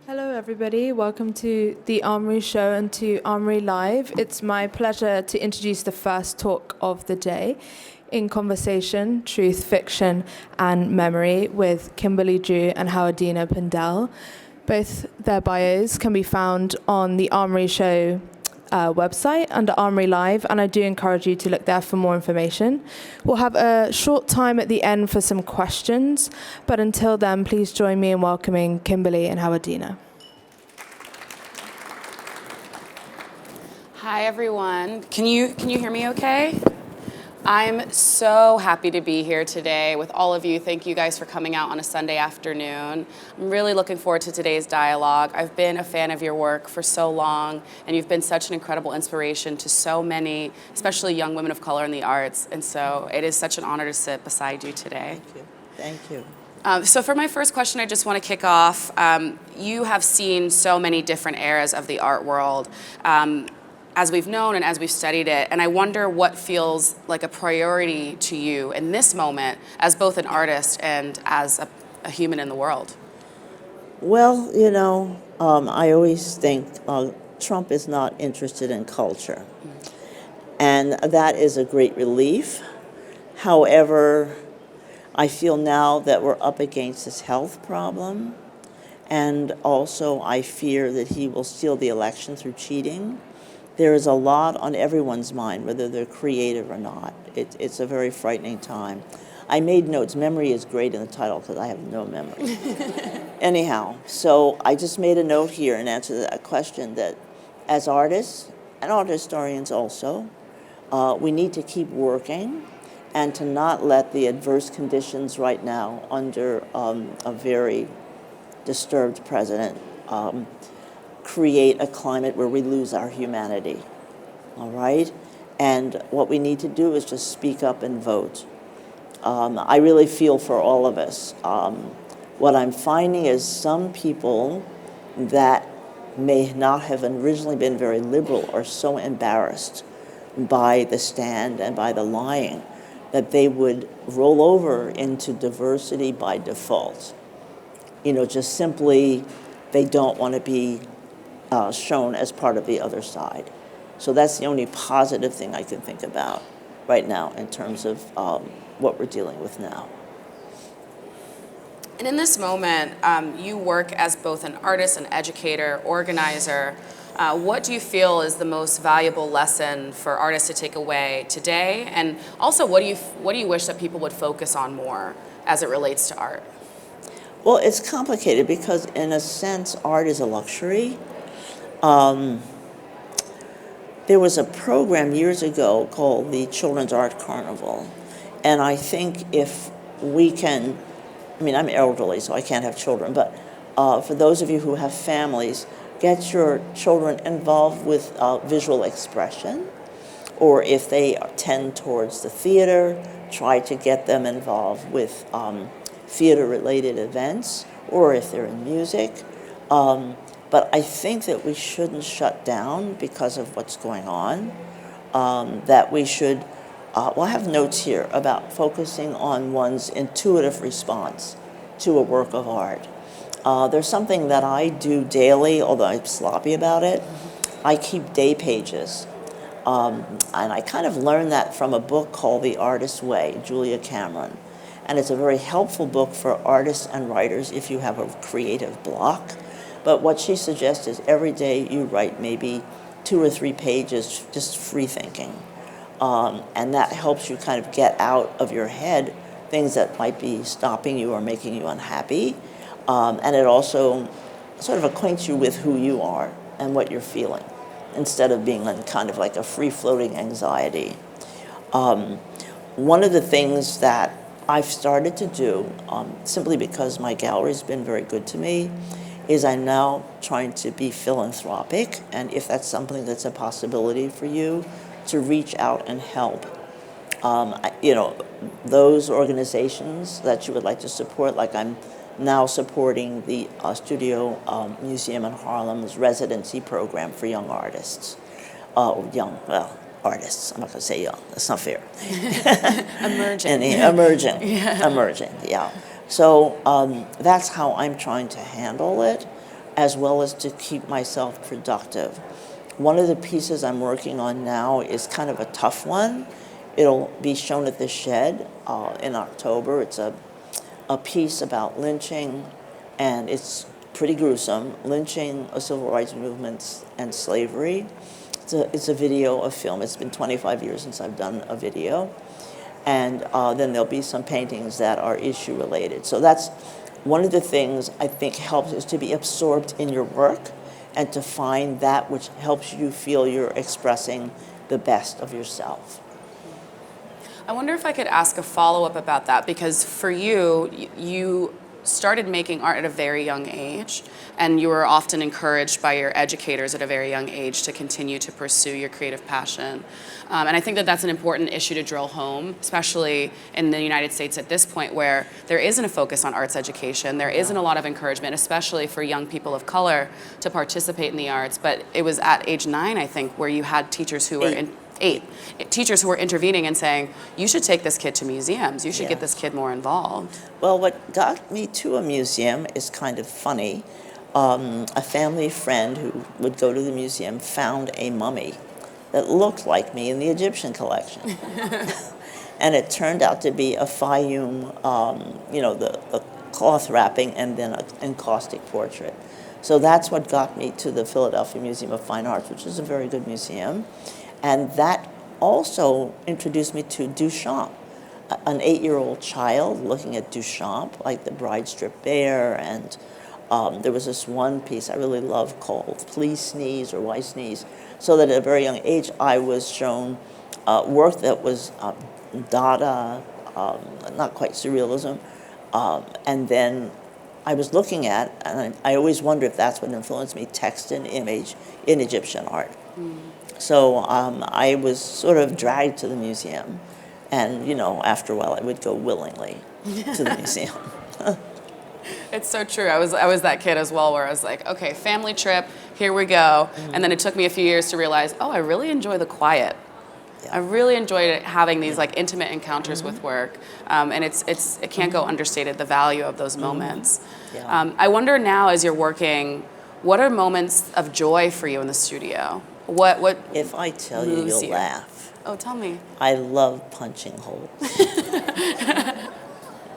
Hello, everybody. Welcome to the Armory show and to Armory Live. It's my pleasure to introduce the first talk of the day in conversation, truth, fiction, and memory with Kimberly and Howardena Pindell. Both their bios can be found on the Armory show website under Armory Live, and I do encourage you to look there for more information. We'll have a short time at the end for some questions, but until then, please join me in welcoming Kimberly and Howardena. Hi, everyone. Can you hear me okay? I'm so happy to be here today with all of you. Thank you guys for coming out on a Sunday afternoon. I'm really looking forward to today's dialogue. I've been a fan of your work for so long, and you've been such an incredible inspiration to so many, especially young women of color in the arts. And so it is such an honor to sit beside you today. Thank you. Thank you. So for my first question, I just want to kick off. You have seen so many different eras of the art world. As we've known and as we've studied it, and I wonder what feels like a priority to you in this moment as both an artist and as a human in the world. Well, I always think Trump is not interested in culture, and that is a great relief. However, I feel now that we're up against this health problem, and also I fear that he will steal the election through cheating. There is a lot on everyone's mind, whether they're creative or not. It's a very frightening time. I made notes. Memory is great in the title because I have no memory. Anyhow, so I just made a note here in answer to that question that as artists, and art historians also, we need to keep working and to not let the adverse conditions right now under a very disturbed president create a climate where we lose our humanity, all right? And what we need to do is just speak up and vote. I really feel for all of us. What I'm finding is some people that may not have originally been very liberal are so embarrassed by the stand and by the lying that they would roll over into diversity by default. Just simply they don't want to be shown as part of the other side. So that's the only positive thing I can think about right now in terms of what we're dealing with now. And in this moment, you work as both an artist, an educator, organizer. What do you feel is the most valuable lesson for artists to take away today? And also, what do you wish that people would focus on more as it relates to art? Well, it's complicated because in a sense, art is a luxury. There was a program years ago called the Children's Art Carnival, and I think if we can, I'm elderly, so I can't have children, but for those of you who have families, get your children involved with visual expression, or if they tend towards the theater, try to get them involved with theater-related events, or if they're in music. But I think that we shouldn't shut down because of what's going on, that we should, I have notes here about focusing on one's intuitive response to a work of art. There's something that I do daily, although I'm sloppy about it. I keep day pages. And I kind of learned that from a book called The Artist's Way, Julia Cameron. And it's a very helpful book for artists and writers if you have a creative block. But what she suggests is every day you write maybe 2 or 3 pages, just free thinking. And that helps you kind of get out of your head things that might be stopping you or making you unhappy. And it also sort of acquaints you with who you are and what you're feeling, instead of being in kind of like a free-floating anxiety. One of the things that I've started to do, simply because my gallery's been very good to me, is I'm now trying to be philanthropic, and if that's something that's a possibility for you, to reach out and help. Those organizations that you would like to support, like I'm now supporting the Studio Museum in Harlem's residency program for young artists. Artists, I'm not gonna say young, that's not fair. Emerging. Emerging, yeah. So that's how I'm trying to handle it. as well as to keep myself productive. One of the pieces I'm working on now is kind of a tough one. It'll be shown at the Shed in October. It's a piece about lynching, and it's pretty gruesome. Lynching, civil rights movements, and slavery. It's a video, a film. It's been 25 years since I've done a video. And then there'll be some paintings that are issue related. So that's one of the things I think helps, is to be absorbed in your work and to find that which helps you feel you're expressing the best of yourself. I wonder if I could ask a follow-up about that, because for you, you started making art at a very young age, and you were often encouraged by your educators at a very young age to continue to pursue your creative passion. And I think that that's an important issue to drill home, especially in the United States at this point, where there isn't a focus on arts education. There isn't a lot of encouragement, especially for young people of color, to participate in the arts. But it was at age 9, I think, where you had teachers who were teachers who were intervening and saying, you should take this kid to museums, you should get this kid more involved. Well, what got me to a museum is kind of funny. A family friend who would go to the museum found a mummy that looked like me in the Egyptian collection. And it turned out to be a Fayum, the cloth wrapping and then an encaustic portrait. So that's what got me to the Philadelphia Museum of Fine Arts, which is a very good museum. And that also introduced me to Duchamp, an 8-year-old child looking at Duchamp, like the Bride Stripped Bare, and there was this one piece I really loved called Please Sneeze or Why Sneeze, so that at a very young age I was shown work that was Dada, not quite surrealism, and then I was looking at, and I always wonder if that's what influenced me, text and image in Egyptian art. So I was sort of dragged to the museum, and after a while I would go willingly to the museum. It's so true. I was that kid as well, where I was like, okay, family trip, here we go. And then it took me a few years to realize, oh, I really enjoy the quiet. I really enjoyed having these like intimate encounters with work, and it can't go understated, the value of those moments. I wonder now, as you're working, what are moments of joy for you in the studio? What If I tell you, you'll laugh. Oh, tell me. I love punching holes.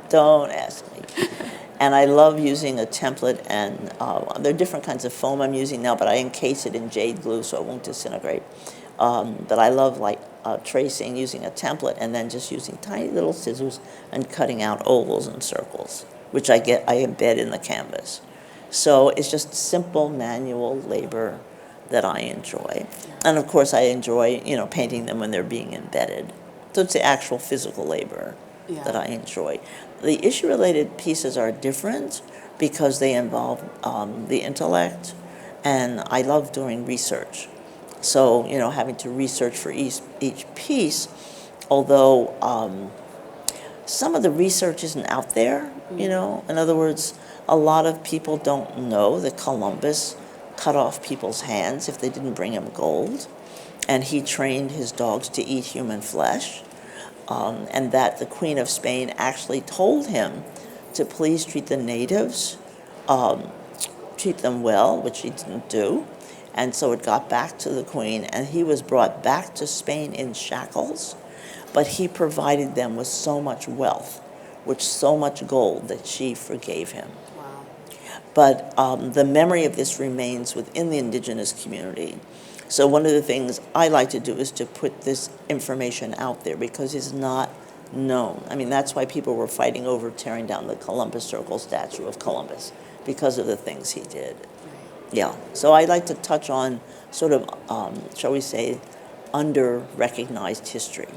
Don't ask me. And I love using a template, and there are different kinds of foam I'm using now, but I encase it in jade glue so it won't disintegrate. But I love tracing using a template and then just using tiny little scissors and cutting out ovals and circles, which I embed in the canvas. So it's just simple manual labor that I enjoy. And of course I enjoy, painting them when they're being embedded. So it's the actual physical labor that I enjoy. The issue-related pieces are different because they involve the intellect, and I love doing research. So, having to research for each piece, although some of the research isn't out there, In other words, a lot of people don't know that Columbus cut off people's hands if they didn't bring him gold, and he trained his dogs to eat human flesh, and that the Queen of Spain actually told him to please treat the natives, treat them well, which he didn't do. And so it got back to the Queen, and he was brought back to Spain in shackles, but he provided them with so much wealth, so much gold, that she forgave him. Wow. But the memory of this remains within the indigenous community. So one of the things I like to do is to put this information out there because it's not known. I mean, that's why people were fighting over tearing down the Columbus Circle statue of Columbus, because of the things he did. Yeah, so I like to touch on sort of, shall we say, under-recognized history.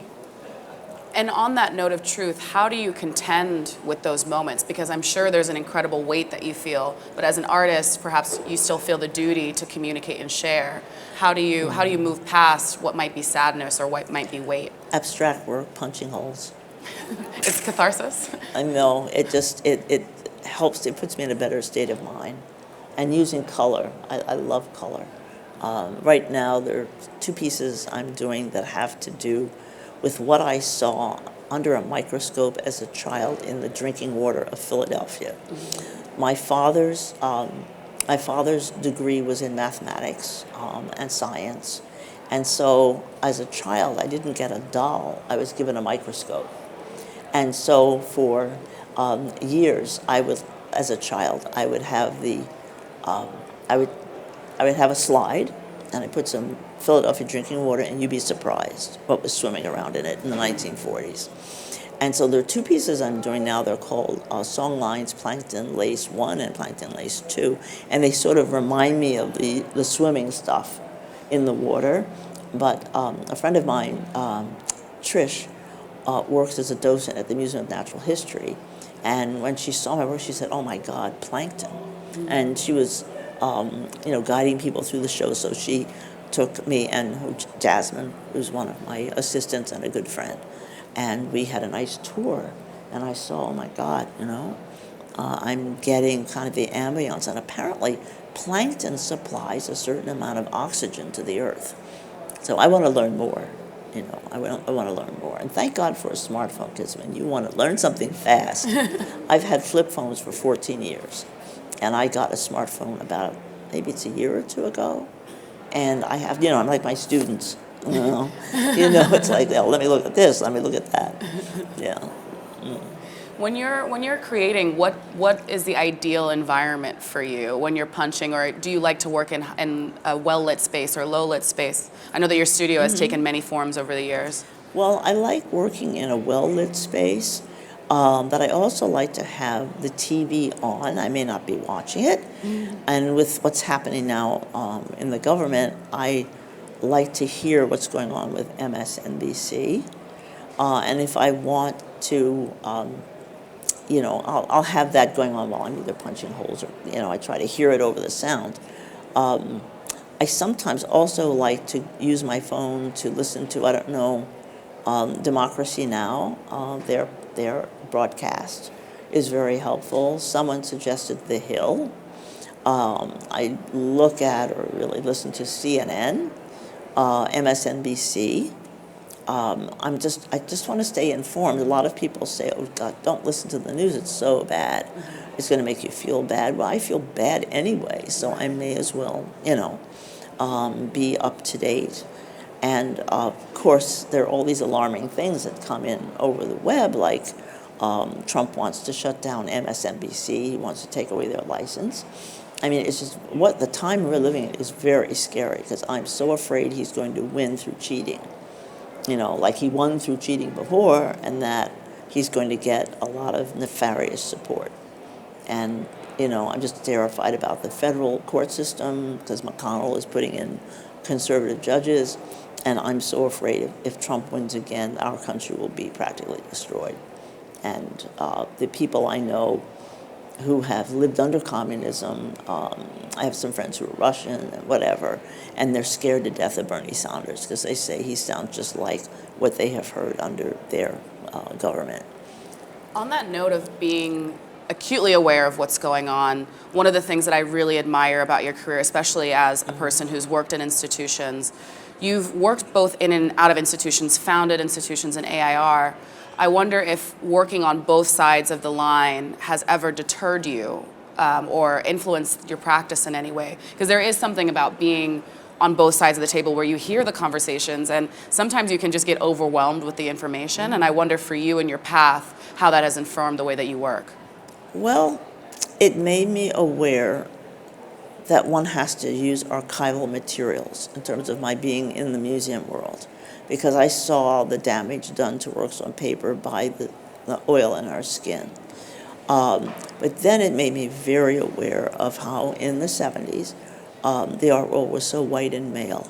And on that note of truth, how do you contend with those moments? Because I'm sure there's an incredible weight that you feel, but as an artist, perhaps you still feel the duty to communicate and share. How do you move past what might be sadness or what might be weight? Abstract work, punching holes. It's catharsis? I know, it helps, it puts me in a better state of mind. And using color, I love color. Right now, there are 2 pieces I'm doing that have to do with what I saw under a microscope as a child in the drinking water of Philadelphia. My father's My father's degree was in mathematics and science. And so as a child, I didn't get a doll. I was given a microscope. And so for years, as a child, I would have I would have a slide, and I put some Philadelphia drinking water, and you'd be surprised what was swimming around in it in the 1940s. And so there are two pieces I'm doing now. They're called Song Lines, Plankton Lace 1 and Plankton Lace 2. And they sort of remind me of the swimming stuff in the water. But a friend of mine, Trish, works as a docent at the Museum of Natural History. And when she saw my work, she said, "Oh my God, plankton." Mm-hmm. And she was, guiding people through the show. So she took me and Jasmine, who's one of my assistants and a good friend, and we had a nice tour. And I saw, oh my God, I'm getting kind of the ambience. And apparently, plankton supplies a certain amount of oxygen to the earth. So I want to learn more. I want to learn more. And thank God for a smartphone, because when you want to learn something fast, I've had flip phones for 14 years. And I got a smartphone about, maybe it's a year or two ago. And I have, I'm like my students. It's like, oh, let me look at this, let me look at that. Yeah. Mm. When you're creating, what is the ideal environment for you when you're punching, or do you like to work in a well-lit space or low-lit space? I know that your studio has taken many forms over the years. Well, I like working in a well-lit space, but I also like to have the TV on. I may not be watching it. Mm. And with what's happening now in the government, I like to hear what's going on with MSNBC. And if I want to... I'll have that going on while I'm either punching holes or, I try to hear it over the sound. I sometimes also like to use my phone to listen to, Democracy Now! Their broadcast is very helpful. Someone suggested The Hill. I look at or really listen to CNN, MSNBC. I just want to stay informed. A lot of people say, "Oh God, don't listen to the news. It's so bad. It's going to make you feel bad." Well, I feel bad anyway, so I may as well, be up to date. And of course, there are all these alarming things that come in over the web, like Trump wants to shut down MSNBC. He wants to take away their license. I mean, it's just the time we're living in is very scary, because I'm so afraid he's going to win through cheating. Like he won through cheating before, and that he's going to get a lot of nefarious support. And, I'm just terrified about the federal court system, because McConnell is putting in conservative judges, and I'm so afraid if Trump wins again, our country will be practically destroyed. And the people I know who have lived under communism, I have some friends who are Russian and whatever, and they're scared to death of Bernie Sanders, because they say he sounds just like what they have heard under their government. On that note of being acutely aware of what's going on, one of the things that I really admire about your career, especially as a person who's worked in institutions, you've worked both in and out of institutions, founded institutions in AIR. I wonder if working on both sides of the line has ever deterred you or influenced your practice in any way. Because there is something about being on both sides of the table where you hear the conversations, and sometimes you can just get overwhelmed with the information. And I wonder for you and your path, how that has informed the way that you work. Well, it made me aware that one has to use archival materials in terms of my being in the museum world, because I saw the damage done to works on paper by the oil in our skin. But then it made me very aware of how in the 70s, the art world was so white and male.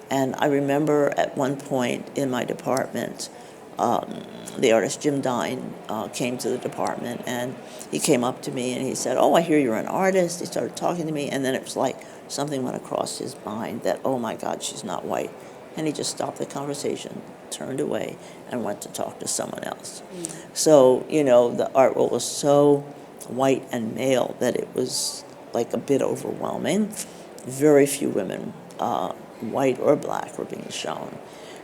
And I remember at one point in my department, the artist Jim Dine came to the department, and he came up to me and he said, "Oh, I hear you're an artist." He started talking to me, and then it was like something went across his mind that, oh my God, she's not white. And he just stopped the conversation, turned away, and went to talk to someone else. Mm. So, the art world was so white and male that it was like a bit overwhelming. Very few women, white or black, were being shown.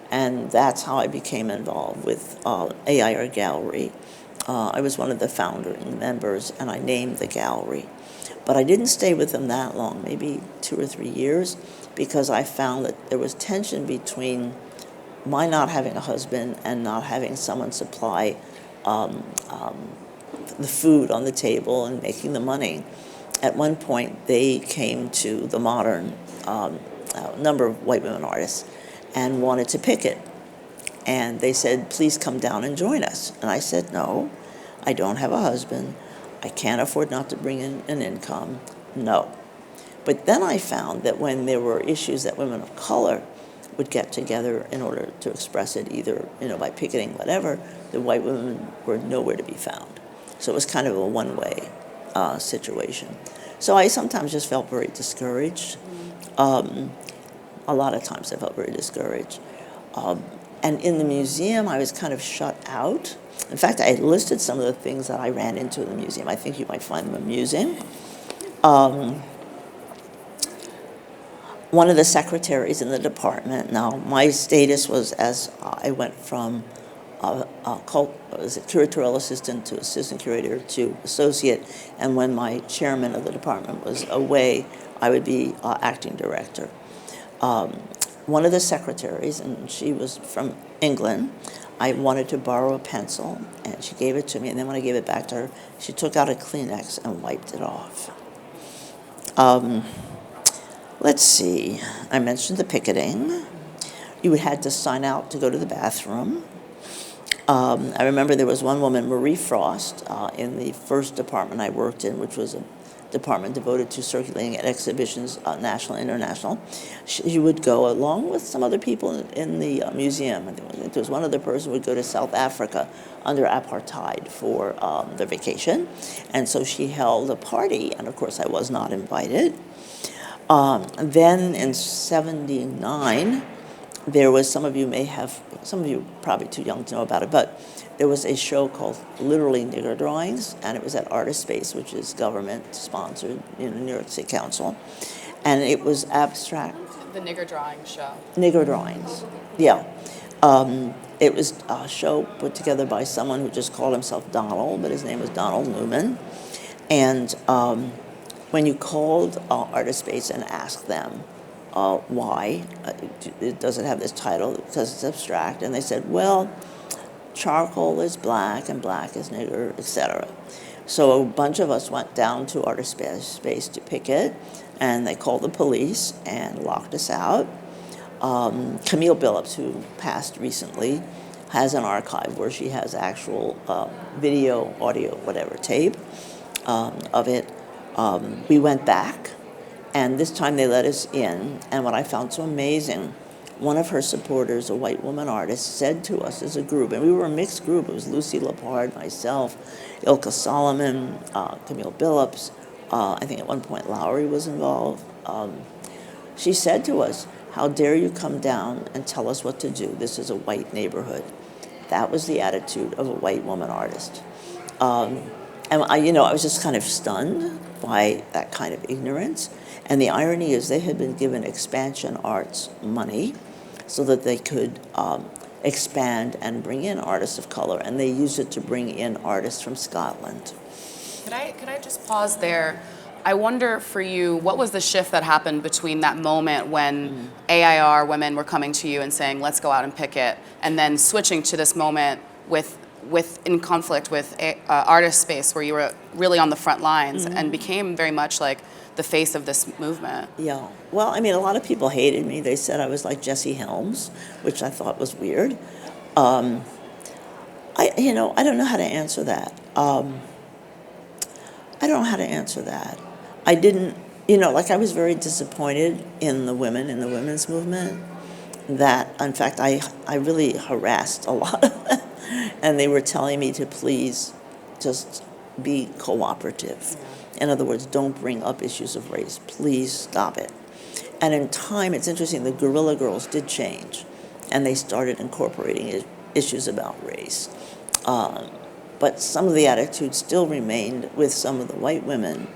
And that's how I became involved with AIR Gallery. I was one of the founding members, and I named the gallery. But I didn't stay with them that long, maybe 2 or 3 years, because I found that there was tension between my not having a husband and not having someone supply the food on the table and making the money. At one point, they came to the Modern, a number of white women artists, and wanted to picket. And they said, please come down and join us. And I said, no, I don't have a husband. I can't afford not to bring in an income. No. But then I found that when there were issues that women of color would get together in order to express it, either by picketing, whatever, the white women were nowhere to be found. So it was kind of a one-way situation. So I sometimes just felt very discouraged. A lot of times I felt very discouraged. And in the museum, I was kind of shut out. In fact, I listed some of the things that I ran into in the museum. I think you might find them amusing. One of the secretaries in the department, now my status was as I went from curatorial assistant to assistant curator to associate, and when my chairman of the department was away, I would be acting director. One of the secretaries, and she was from England, I wanted to borrow a pencil, and she gave it to me, and then when I gave it back to her, she took out a Kleenex and wiped it off. Let's see, I mentioned the picketing. You had to sign out to go to the bathroom. I remember there was one woman, Marie Frost, in the first department I worked in, which was a department devoted to circulating at exhibitions, national and international. She would go along with some other people in the museum. I think there was one other person who would go to South Africa under apartheid for their vacation. And so she held a party, and of course I was not invited. Then in '79, there was, some of you probably too young to know about it, but there was a show called literally Nigger Drawings, and it was at Artist Space, which is government-sponsored in New York City Council, and it was abstract. The Nigger Drawing show. Nigger Drawings, yeah. It was a show put together by someone who just called himself Donald, but his name was Donald Newman, and when you called Artist Space and asked them, why does it have this title? Because it's abstract. And they said, well, charcoal is black and black is nigger, etc. So a bunch of us went down to Artist Space to picket, and they called the police and locked us out. Camille Billups, who passed recently, has an archive where she has actual video, audio, whatever, tape of it. We went back. And this time they let us in, and what I found so amazing, one of her supporters, a white woman artist, said to us as a group, and we were a mixed group, it was Lucy Lepard, myself, Ilka Solomon, Camille Billups, I think at one point Lowry was involved. She said to us, how dare you come down and tell us what to do? This is a white neighborhood. That was the attitude of a white woman artist. And I was just kind of stunned by that kind of ignorance. And the irony is they had been given expansion arts money so that they could expand and bring in artists of color, and they used it to bring in artists from Scotland. Could I just pause there? I wonder for you, what was the shift that happened between that moment when AIR women were coming to you and saying, let's go out and picket, and then switching to this moment in conflict with Artist Space, where you were really on the front lines and became very much like the face of this movement? Yeah. Well, I mean, a lot of people hated me. They said I was like Jesse Helms, which I thought was weird. I don't know how to answer that. I didn't, I was very disappointed in the women, in the women's movement, that, in fact, I really harassed a lot of them. And they were telling me to please just be cooperative. In other words, don't bring up issues of race. Please stop it. And in time, it's interesting, the Guerrilla Girls did change, and they started incorporating issues about race. But some of the attitudes still remained with some of the white women.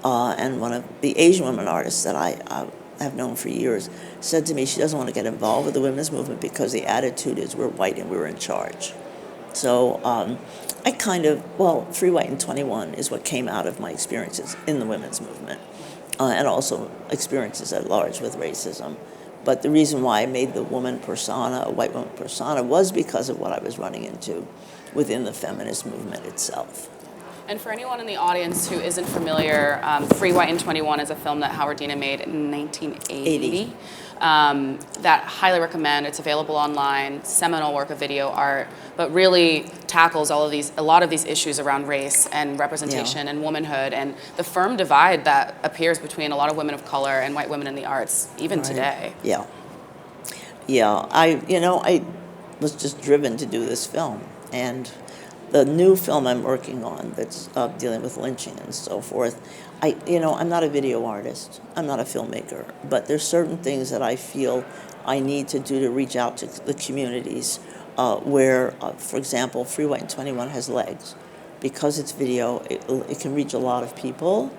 And one of the Asian women artists that I have known for years said to me she doesn't want to get involved with the women's movement because the attitude is we're white and we're in charge. So I kind of, well, Free White and 21 is what came out of my experiences in the women's movement, and also experiences at large with racism. But the reason why I made the woman persona, a white woman persona, was because of what I was running into within the feminist movement itself. And for anyone in the audience who isn't familiar, Free White and 21 is a film that Howardena made in 1980. That highly recommend. It's available online. Seminal work of video art, but really tackles a lot of these issues around race and representation and womanhood, and the firm divide that appears between a lot of women of color and white women in the arts, even today. Yeah. I was just driven to do this film, and the new film I'm working on that's dealing with lynching and so forth, I'm not a video artist, I'm not a filmmaker, but there's certain things that I feel I need to do to reach out to the communities where, for example, Free White and 21 has legs. Because it's video, it can reach a lot of people,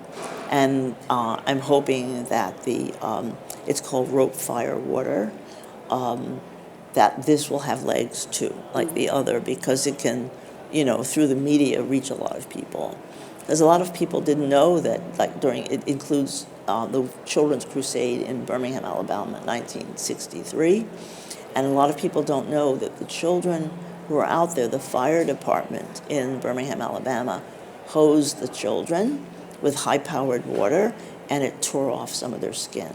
and I'm hoping that it's called Rope, Fire, Water, that this will have legs too, like the other, because it can, through the media, reach a lot of people. Because a lot of people didn't know that, it includes the Children's Crusade in Birmingham, Alabama, in 1963. And a lot of people don't know that the children who are out there, the fire department in Birmingham, Alabama, hosed the children with high-powered water, and it tore off some of their skin.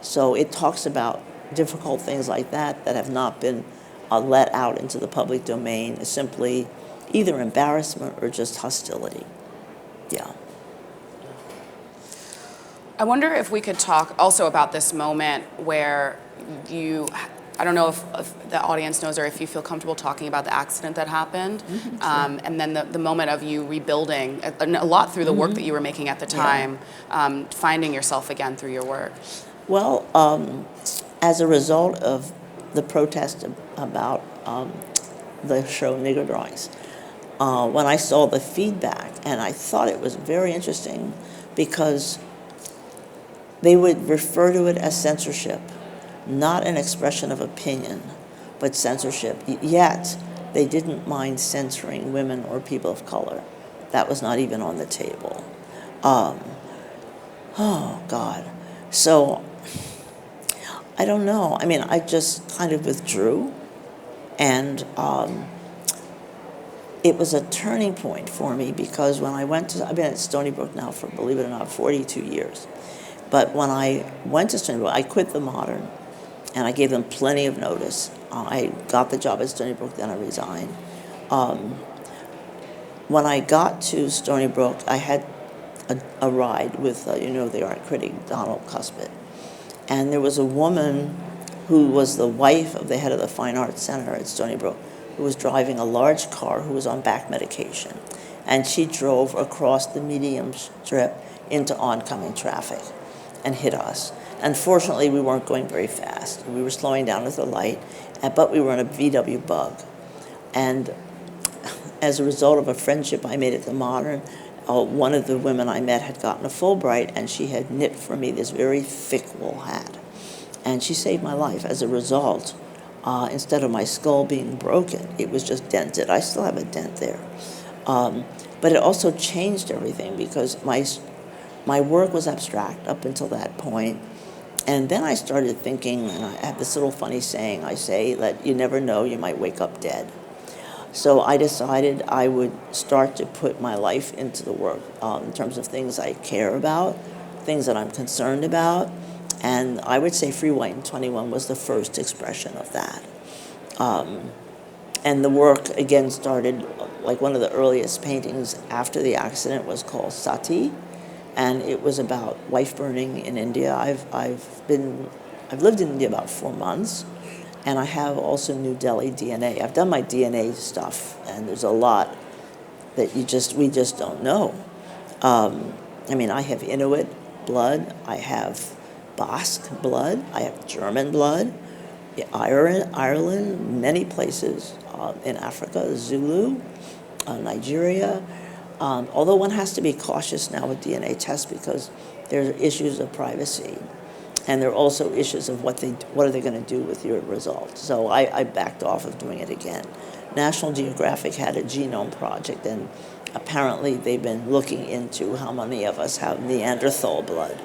So it talks about difficult things like that have not been let out into the public domain as simply either embarrassment or just hostility. Yeah. I wonder if we could talk also about this moment where I don't know if the audience knows or if you feel comfortable talking about the accident that happened, and then the moment of you rebuilding a lot through the work that you were making at the time, finding yourself again through your work. Well, as a result of the protest about the show Nigger Drawings, when I saw the feedback, and I thought it was very interesting because they would refer to it as censorship, not an expression of opinion, but censorship. Yet, they didn't mind censoring women or people of color. That was not even on the table. Oh, God. So, I don't know. I mean, I just kind of withdrew, and it was a turning point for me because when I've been at Stony Brook now for, believe it or not, 42 years. But when I went to Stony Brook, I quit the Modern, and I gave them plenty of notice. I got the job at Stony Brook, then I resigned. When I got to Stony Brook, I had a ride with, the art critic, Donald Cuspit. And there was a woman who was the wife of the head of the Fine Arts Center at Stony Brook, who was driving a large car who was on back medication. And she drove across the medium strip into oncoming traffic and hit us. Unfortunately, we weren't going very fast. We were slowing down at the light, but we were in a VW Bug. And as a result of a friendship I made at the Modern, one of the women I met had gotten a Fulbright, and she had knit for me this very thick wool hat. And she saved my life. As a result, instead of my skull being broken, it was just dented. I still have a dent there. But it also changed everything because my work was abstract up until that point. And then I started thinking, and I have this little funny saying I say, that you never know, you might wake up dead. So I decided I would start to put my life into the work in terms of things I care about, things that I'm concerned about. And I would say Free White and 21 was the first expression of that. And the work, again, started, like one of the earliest paintings after the accident was called Sati. And it was about wife burning in India. I've lived in India about 4 months, and I have also New Delhi DNA. I've done my DNA stuff, and there's a lot that we just don't know. I mean, I have Inuit blood, I have Basque blood, I have German blood, Ireland, many places in Africa, Zulu, Nigeria. Although one has to be cautious now with DNA tests because there are issues of privacy. And there are also issues of what are they going to do with your results. So I backed off of doing it again. National Geographic had a genome project, and apparently they've been looking into how many of us have Neanderthal blood.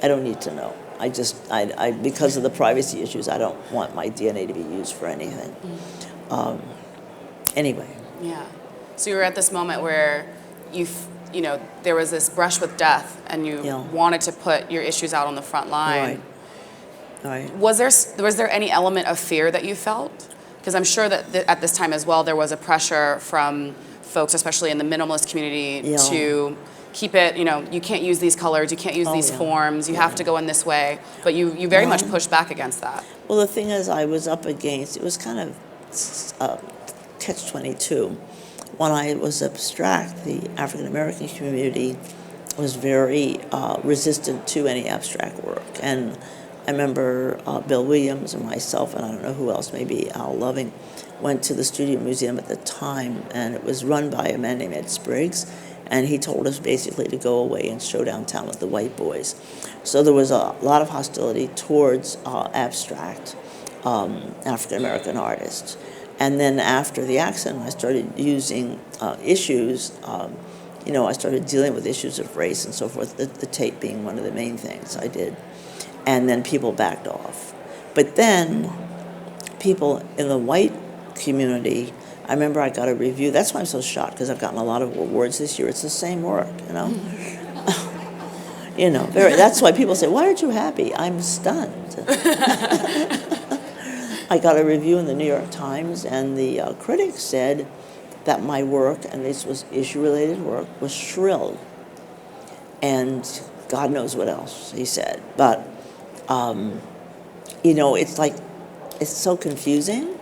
I don't need to know. I because of the privacy issues, I don't want my DNA to be used for anything. Anyway. Yeah. So you were at this moment where there was this brush with death, and you wanted to put your issues out on the front line. Right. Was there any element of fear that you felt? Because I'm sure that at this time as well, there was a pressure from folks, especially in the minimalist community, to keep it, you can't use these colors, you can't use these forms, you have to go in this way. But you very much pushed back against that. Well, the thing is, I was up against, it was kind of catch-22. When I was abstract, the African-American community was very resistant to any abstract work. And I remember Bill Williams and myself, and I don't know who else, maybe Al Loving, went to the Studio Museum at the time, and it was run by a man named Ed Spriggs, and he told us basically to go away and show downtown with the white boys. So there was a lot of hostility towards abstract African-American artists. And then after the accident, I started using issues, I started dealing with issues of race and so forth, the tape being one of the main things I did. And then people backed off. But then people in the white community, I remember I got a review. That's why I'm so shocked, because I've gotten a lot of awards this year. It's the same work, That's why people say, "Why aren't you happy?" I'm stunned. I got a review in the New York Times, and the critic said that my work, and this was issue-related work, was shrill. And God knows what else, he said. But, it's like, it's so confusing.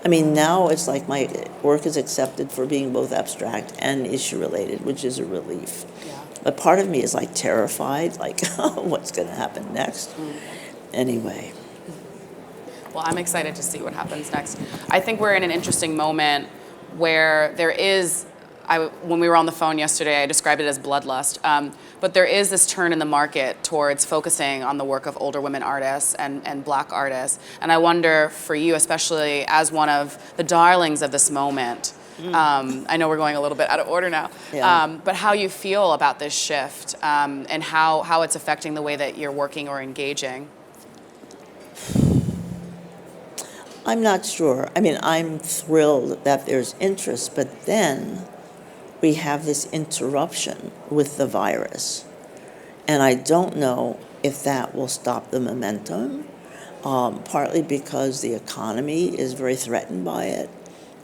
I mean, now it's like my work is accepted for being both abstract and issue-related, which is a relief. Yeah. But part of me is like terrified, like, what's going to happen next? Anyway. Well, I'm excited to see what happens next. I think we're in an interesting moment where there is, when we were on the phone yesterday, I described it as bloodlust, but there is this turn in the market towards focusing on the work of older women artists and Black artists. And I wonder, for you, especially as one of the darlings of this moment, I know we're going a little bit out of order now, but how you feel about this shift and how it's affecting the way that you're working or engaging. I'm not sure. I mean, I'm thrilled that there's interest, but then we have this interruption with the virus. And I don't know if that will stop the momentum, partly because the economy is very threatened by it.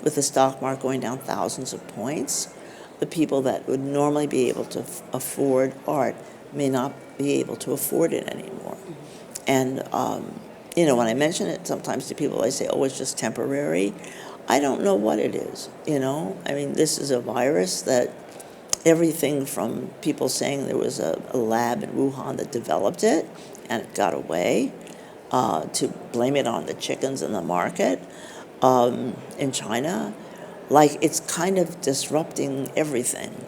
With the stock market going down thousands of points, the people that would normally be able to afford art may not be able to afford it anymore. And when I mention it sometimes to people, I say, oh, it's just temporary. I don't know what it is, I mean, this is a virus that everything from people saying there was a lab in Wuhan that developed it and it got away, to blame it on the chickens in the market in China. Like, it's kind of disrupting everything.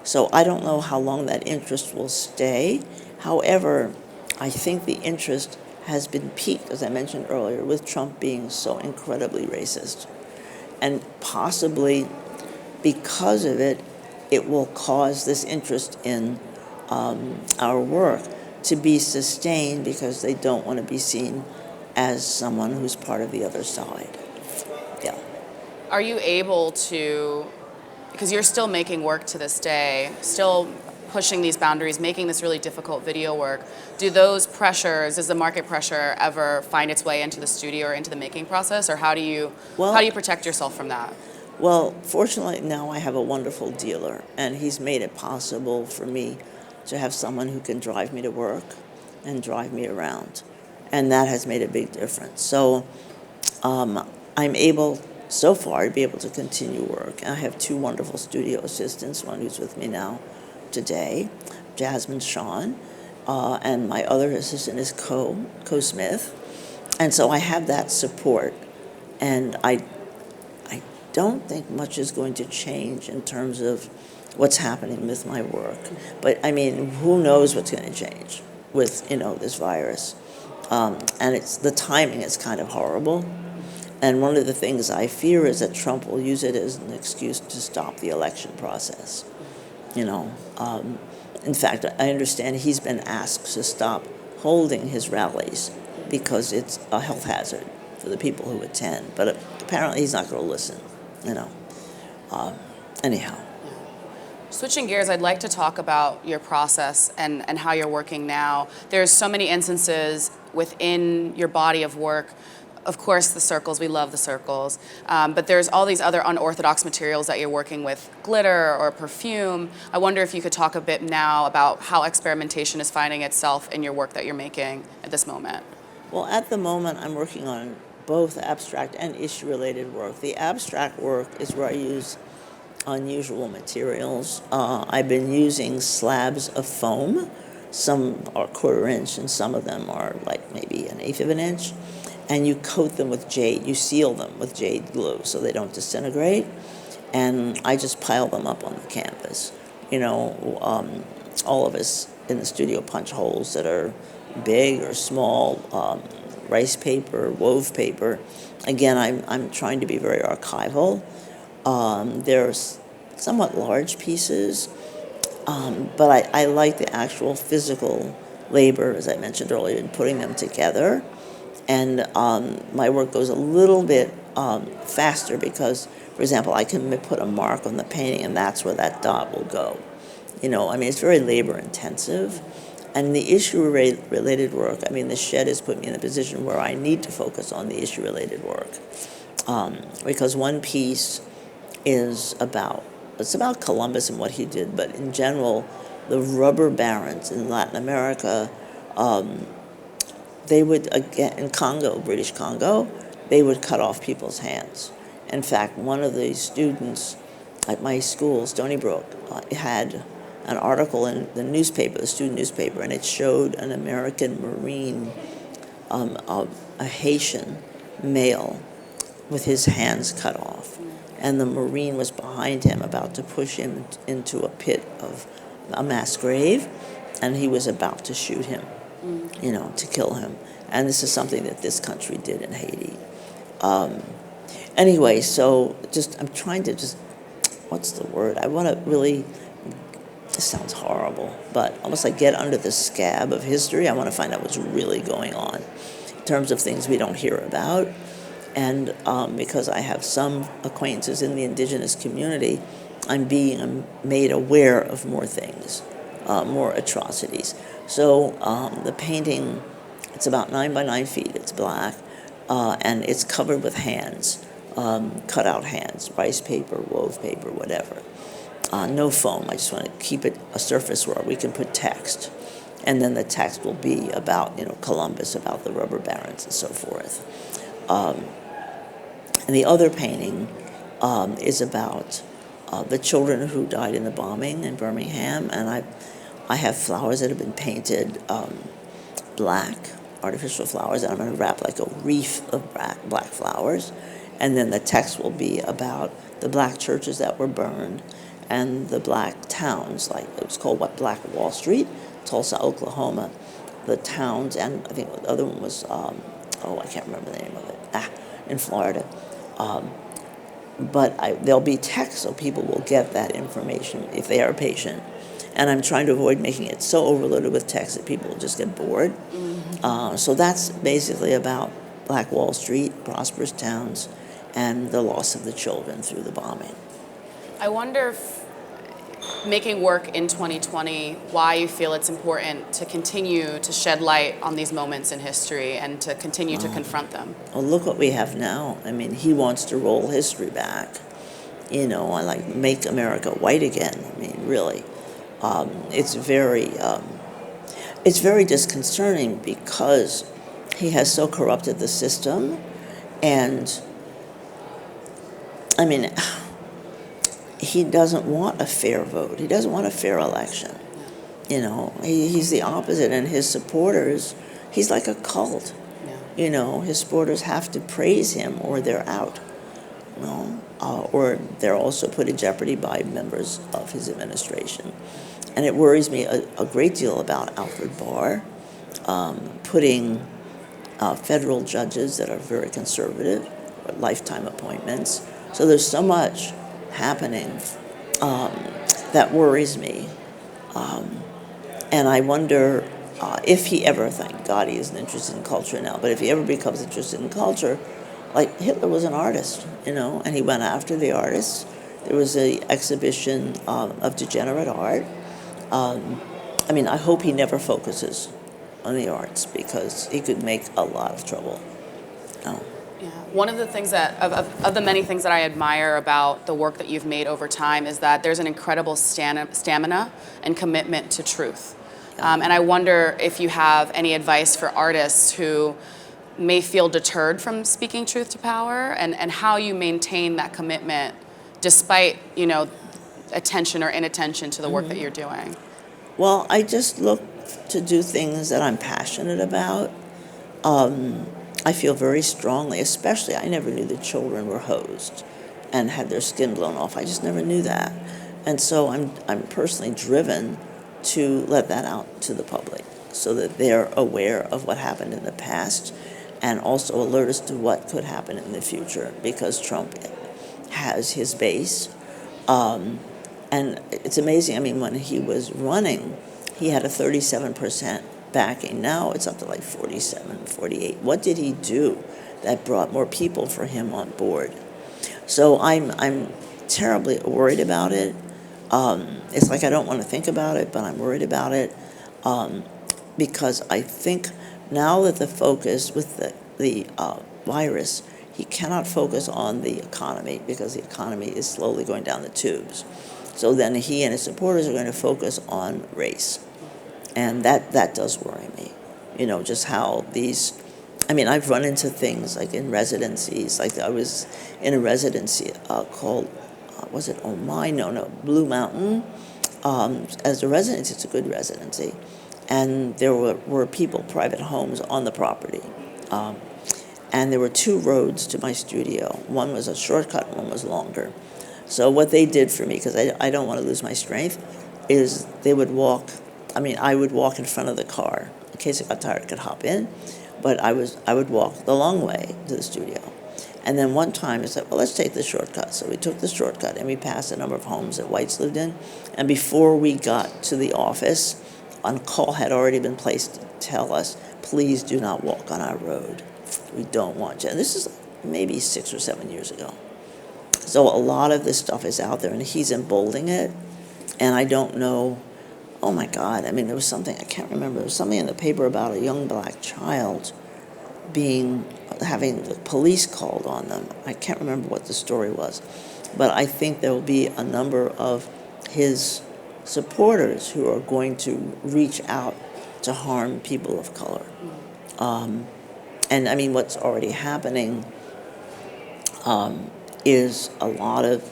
So I don't know how long that interest will stay. However, I think the interest has been piqued, as I mentioned earlier, with Trump being so incredibly racist. And possibly because of it, it will cause this interest in our work to be sustained, because they don't want to be seen as someone who's part of the other side. Yeah. Are you able to, because you're still making work to this day, still pushing these boundaries, making this really difficult video work, do those pressures, does the market pressure ever find its way into the studio or into the making process, or how do you protect yourself from that? Well, fortunately now I have a wonderful dealer, and he's made it possible for me to have someone who can drive me to work and drive me around, and that has made a big difference. So I'm able so far to be able to continue work. I have two wonderful studio assistants, one who's with me now today, Jasmine Shawn, and my other assistant is Co Smith. And so I have that support, and I don't think much is going to change in terms of what's happening with my work. But I mean, who knows what's going to change? with, this virus. And the timing is kind of horrible. And one of the things I fear is that Trump will use it as an excuse to stop the election process. In fact, I understand he's been asked to stop holding his rallies because it's a health hazard for the people who attend. But apparently he's not going to listen, Anyhow. Switching gears, I'd like to talk about your process and how you're working now. There's so many instances within your body of work. Of course, the circles, we love the circles, but there's all these other unorthodox materials that you're working with, glitter or perfume. I wonder if you could talk a bit now about how experimentation is finding itself in your work that you're making at this moment. Well, at the moment, I'm working on both abstract and issue-related work. The abstract work is where I use unusual materials. I've been using slabs of foam. Some are 1/4 inch and some of them are like maybe 1/8 of an inch. And you coat them with jade. You seal them with jade glue so they don't disintegrate. And I just pile them up on the canvas. All of us in the studio punch holes that are big or small, rice paper, wove paper. Again, I'm trying to be very archival. There's somewhat large pieces, but I like the actual physical labor, as I mentioned earlier, in putting them together. And my work goes a little bit faster because, for example, I can put a mark on the painting and that's where that dot will go. It's very labor intensive. And the issue-related work, the shed has put me in a position where I need to focus on the issue-related work. Because one piece is about Columbus and what he did, but in general, the rubber barons in Latin America, they would, again, in Congo, British Congo, they would cut off people's hands. In fact, one of the students at my school, Stony Brook, had an article in the newspaper, the student newspaper, and it showed an American Marine, a Haitian male, with his hands cut off. And the Marine was behind him, about to push him into a pit of a mass grave, and he was about to shoot him, to kill him. And this is something that this country did in Haiti. Anyway, so I'm trying to what's the word? I want to really, this sounds horrible, but almost like get under the scab of history. I want to find out what's really going on in terms of things we don't hear about. And because I have some acquaintances in the indigenous community, I'm being made aware of more things, more atrocities. So the painting, it's about 9 by 9 feet. It's black, and it's covered with hands, cut out hands, rice paper, wove paper, whatever. No foam. I just want to keep it a surface where we can put text. And then the text will be about, Columbus, about the rubber barons and so forth. And the other painting is about the children who died in the bombing in Birmingham. And I have flowers that have been painted black, artificial flowers, and I'm going to wrap like a wreath of black flowers. And then the text will be about the black churches that were burned and the black towns, like it was called Black Wall Street, Tulsa, Oklahoma, the towns, and I think the other one was, I can't remember the name of it, in Florida. But there'll be text, so people will get that information if they are patient. And I'm trying to avoid making it so overloaded with text that people will just get bored. Mm-hmm. So that's basically about Black Wall Street, prosperous towns, and the loss of the children through the bombing. I wonder if making work in 2020, why you feel it's important to continue to shed light on these moments in history and to continue to confront them. Well, look what we have now. He wants to roll history back. I like make America white again. Really. It's very disconcerting because he has so corrupted the system. And, he doesn't want a fair vote. He doesn't want a fair election. He's the opposite, and his supporters, he's like a cult. Yeah. His supporters have to praise him or they're out. Or they're also put in jeopardy by members of his administration. And it worries me a great deal about Alfred Barr. putting federal judges that are very conservative, lifetime appointments. So there's so much happening that worries me. And I wonder if he ever, thank God he isn't interested in culture now, but if he ever becomes interested in culture, like Hitler was an artist, and he went after the artists. There was an exhibition of degenerate art. I hope he never focuses on the arts because he could make a lot of trouble. Yeah. One of the things of the many things that I admire about the work that you've made over time is that there's an incredible stamina and commitment to truth. And I wonder if you have any advice for artists who may feel deterred from speaking truth to power and how you maintain that commitment despite, attention or inattention to the work that you're doing. Well, I just look to do things that I'm passionate about. I feel very strongly, especially I never knew that children were hosed and had their skin blown off. I just never knew that. And so I'm personally driven to let that out to the public so that they're aware of what happened in the past and also alert us to what could happen in the future because Trump has his base. And it's amazing. When he was running, he had a 37% backing. Now it's up to like 47, 48. What did he do that brought more people for him on board? So I'm terribly worried about it. It's like I don't want to think about it, but I'm worried about it because I think now that the focus with the virus, he cannot focus on the economy because the economy is slowly going down the tubes. So then he and his supporters are going to focus on race. And that does worry me, just how these, I've run into things like in residencies, like I was in a residency called, was it Blue Mountain. As a residency, it's a good residency. And there were people, private homes on the property. And there were two roads to my studio. One was a shortcut, and one was longer. So what they did for me, because I don't want to lose my strength, is they would walk. I would walk in front of the car. In case I got tired, I could hop in. But I would walk the long way to the studio. And then one time I said, well, let's take the shortcut. So we took the shortcut, and we passed a number of homes that whites lived in. And before we got to the office, a call had already been placed to tell us, please do not walk on our road. We don't want you. And this is maybe 6 or 7 years ago. So a lot of this stuff is out there, and he's emboldening it. And I don't know, oh my God, there was something, I can't remember, there was something in the paper about a young black child having the police called on them. I can't remember what the story was. But I think there will be a number of his supporters who are going to reach out to harm people of color. And what's already happening is a lot of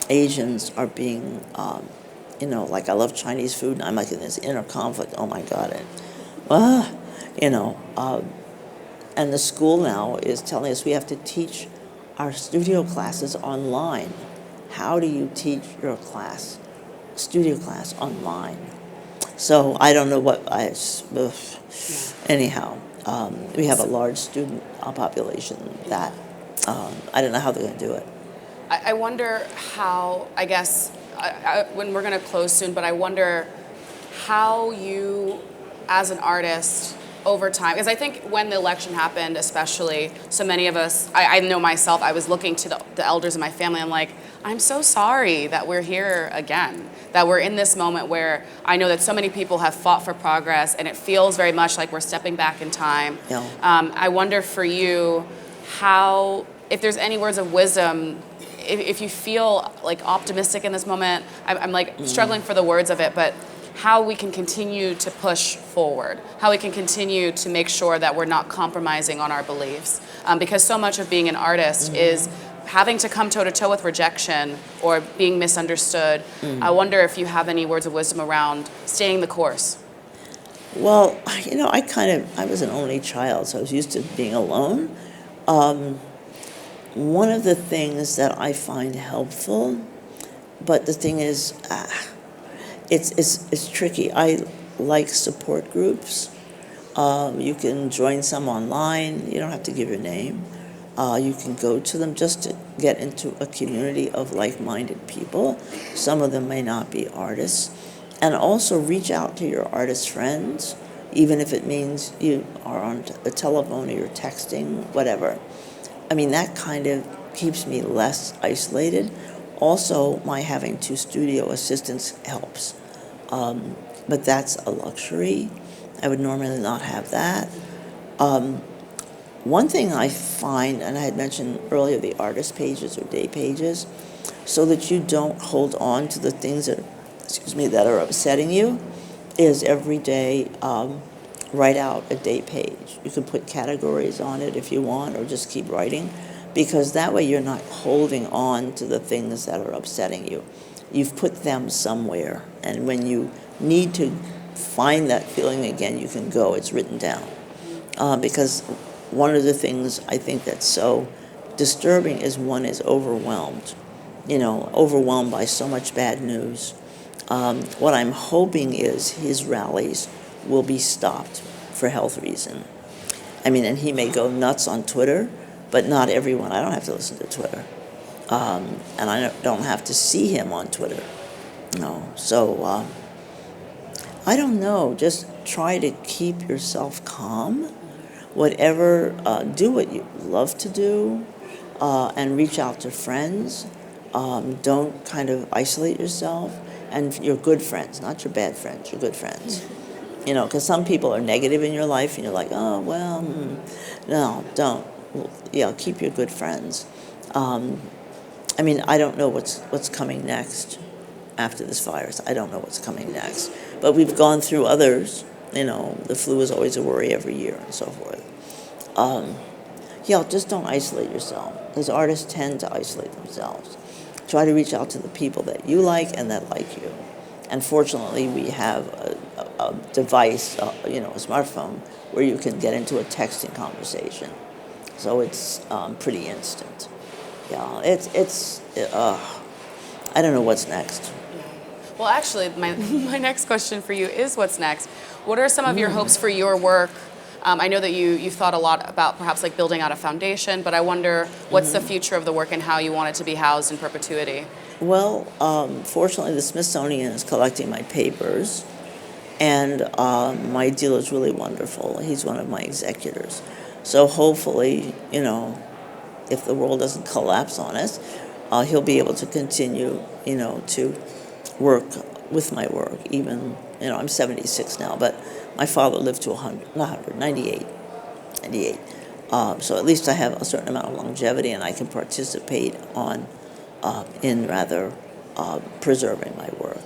Asians are being, like I love Chinese food, and I'm like in this inner conflict. Oh my God, and the school now is telling us we have to teach our studio classes online. How do you teach your studio class online? So I don't know anyhow. We have a large student population that I don't know how they're going to do it. I wonder how, when we're going to close soon, but I wonder how you, as an artist, over time, because I think when the election happened, especially, so many of us, I know myself, I was looking to the elders in my family, I'm like, I'm so sorry that we're here again, that we're in this moment where I know that so many people have fought for progress, and it feels very much like we're stepping back in time. Yeah. I wonder for you, if there's any words of wisdom, if you feel like optimistic in this moment, I'm struggling for the words of it, but how we can continue to push forward, how we can continue to make sure that we're not compromising on our beliefs. Because so much of being an artist is having to come toe-to-toe with rejection or being misunderstood. I wonder if you have any words of wisdom around staying the course. Well, I was an only child, so I was used to being alone. One of the things that I find helpful, but the thing is, it's tricky. I like support groups. You can join some online. You don't have to give your name. You can go to them just to get into a community of like-minded people. Some of them may not be artists. And also reach out to your artist friends, even if it means you are on the telephone or you're texting, whatever. I mean, that kind of keeps me less isolated. Also, my having 2 studio assistants helps. But that's a luxury. I would normally not have that. One thing I find, and I had mentioned earlier, the artist pages or day pages, so that you don't hold on to the things that, that are upsetting you, is every day write out a day page. You can put categories on it if you want, or just keep writing, because that way you're not holding on to the things that are upsetting you. You've put them somewhere, and when you need to find that feeling again, you can go. It's written down. Because one of the things I think that's so disturbing is one is overwhelmed, overwhelmed by so much bad news. What I'm hoping is his rallies will be stopped for health reason. I mean, and he may go nuts on Twitter, but not everyone. I don't have to listen to Twitter. And I don't have to see him on Twitter. No. So I don't know. Just try to keep yourself calm. Whatever, do what you love to do, and reach out to friends. Don't kind of isolate yourself. And your good friends, not your bad friends, your good friends. Because some people are negative in your life, and you're like, oh, well, no, don't. Keep your good friends. I mean, I don't know what's coming next after this virus. I don't know what's coming next. But we've gone through others. The flu is always a worry every year and so forth. Just don't isolate yourself, because artists tend to isolate themselves. Try to reach out to the people that you like and that like you. And fortunately, we have a device, a smartphone, where you can get into a texting conversation. So it's pretty instant. Yeah, it's I don't know what's next. Well, actually, my next question for you is what's next. What are some of your hopes for your work? I know that you've thought a lot about perhaps like building out a foundation, but I wonder what's the future of the work and how you want it to be housed in perpetuity? Well, fortunately, the Smithsonian is collecting my papers, and my dealer is really wonderful. He's one of my executors. So hopefully, if the world doesn't collapse on us, he'll be able to continue, to work with my work. Even, I'm 76 now, but my father lived to 98. So at least I have a certain amount of longevity, and I can participate in rather preserving my work.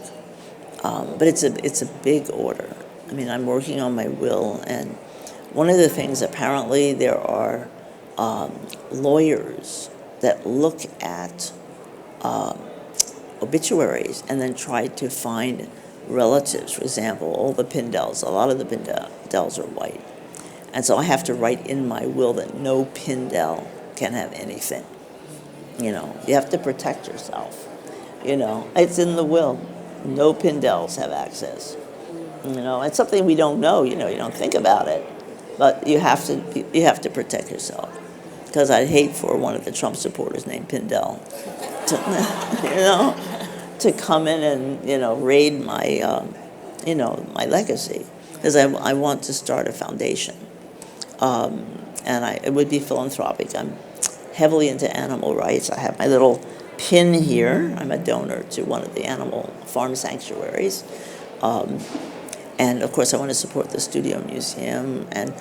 But it's a big order. I mean, I'm working on my will, and one of the things, apparently there are lawyers that look at obituaries and then try to find relatives. For example, all the Pindells, a lot of the Pindells are white. And so I have to write in my will that no Pindell can have anything. You have to protect yourself. It's in the will. No Pindells have access. It's something we don't know. You don't think about it, but you have to protect yourself. Because I'd hate for one of the Trump supporters named Pindell to come in and raid my my legacy. Because I want to start a foundation, and it would be philanthropic. I'm heavily into animal rights. I have my little pin here. I'm a donor to one of the animal farm sanctuaries. And of course, I want to support the Studio Museum. And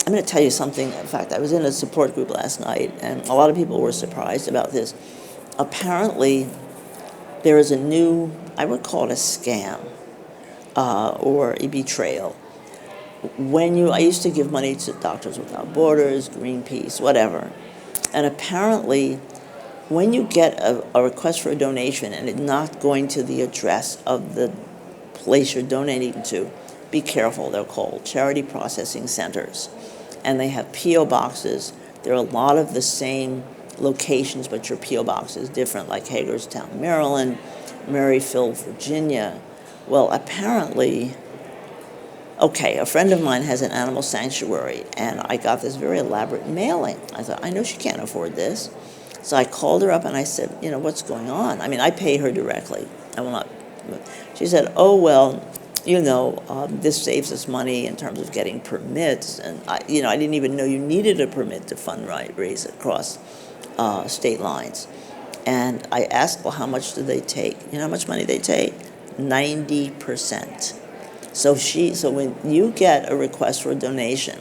I'm going to tell you something. In fact, I was in a support group last night, and a lot of people were surprised about this. Apparently, there is a new, I would call it a scam, or a betrayal. I used to give money to Doctors Without Borders, Greenpeace, whatever. And apparently, when you get a request for a donation and it's not going to the address of the place you're donating to, be careful. They're called charity processing centers. And they have P.O. boxes. There are a lot of the same locations, but your P.O. box is different, like Hagerstown, Maryland, Maryfield, Virginia. Well, apparently, Okay, a friend of mine has an animal sanctuary, and I got this very elaborate mailing. I thought, I know she can't afford this. So I called her up and I said, what's going on? I mean, I pay her directly. I will not. She said, oh, well, this saves us money in terms of getting permits. And, I didn't even know you needed a permit to fundraise across state lines. And I asked, well, how much do they take? You know how much money they take? 90%. So when you get a request for a donation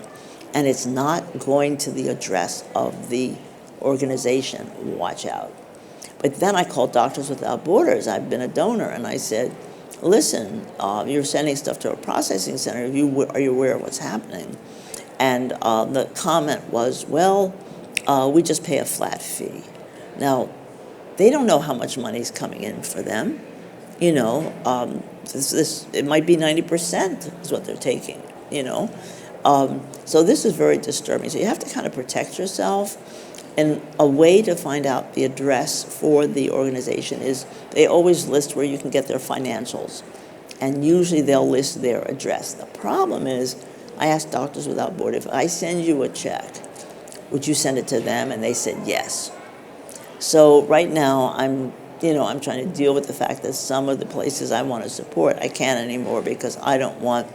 and it's not going to the address of the organization, watch out. But then I called Doctors Without Borders. I've been a donor, and I said, listen, you're sending stuff to a processing center. Are you aware of what's happening? And the comment was, well, we just pay a flat fee. Now, they don't know how much money is coming in for them. It might be 90% is what they're taking, So this is very disturbing. So you have to kind of protect yourself. And a way to find out the address for the organization is they always list where you can get their financials. And usually they'll list their address. The problem is, I asked Doctors Without Borders, if I send you a check, would you send it to them? And they said yes. So right now I'm trying to deal with the fact that some of the places I want to support, I can't anymore because I don't want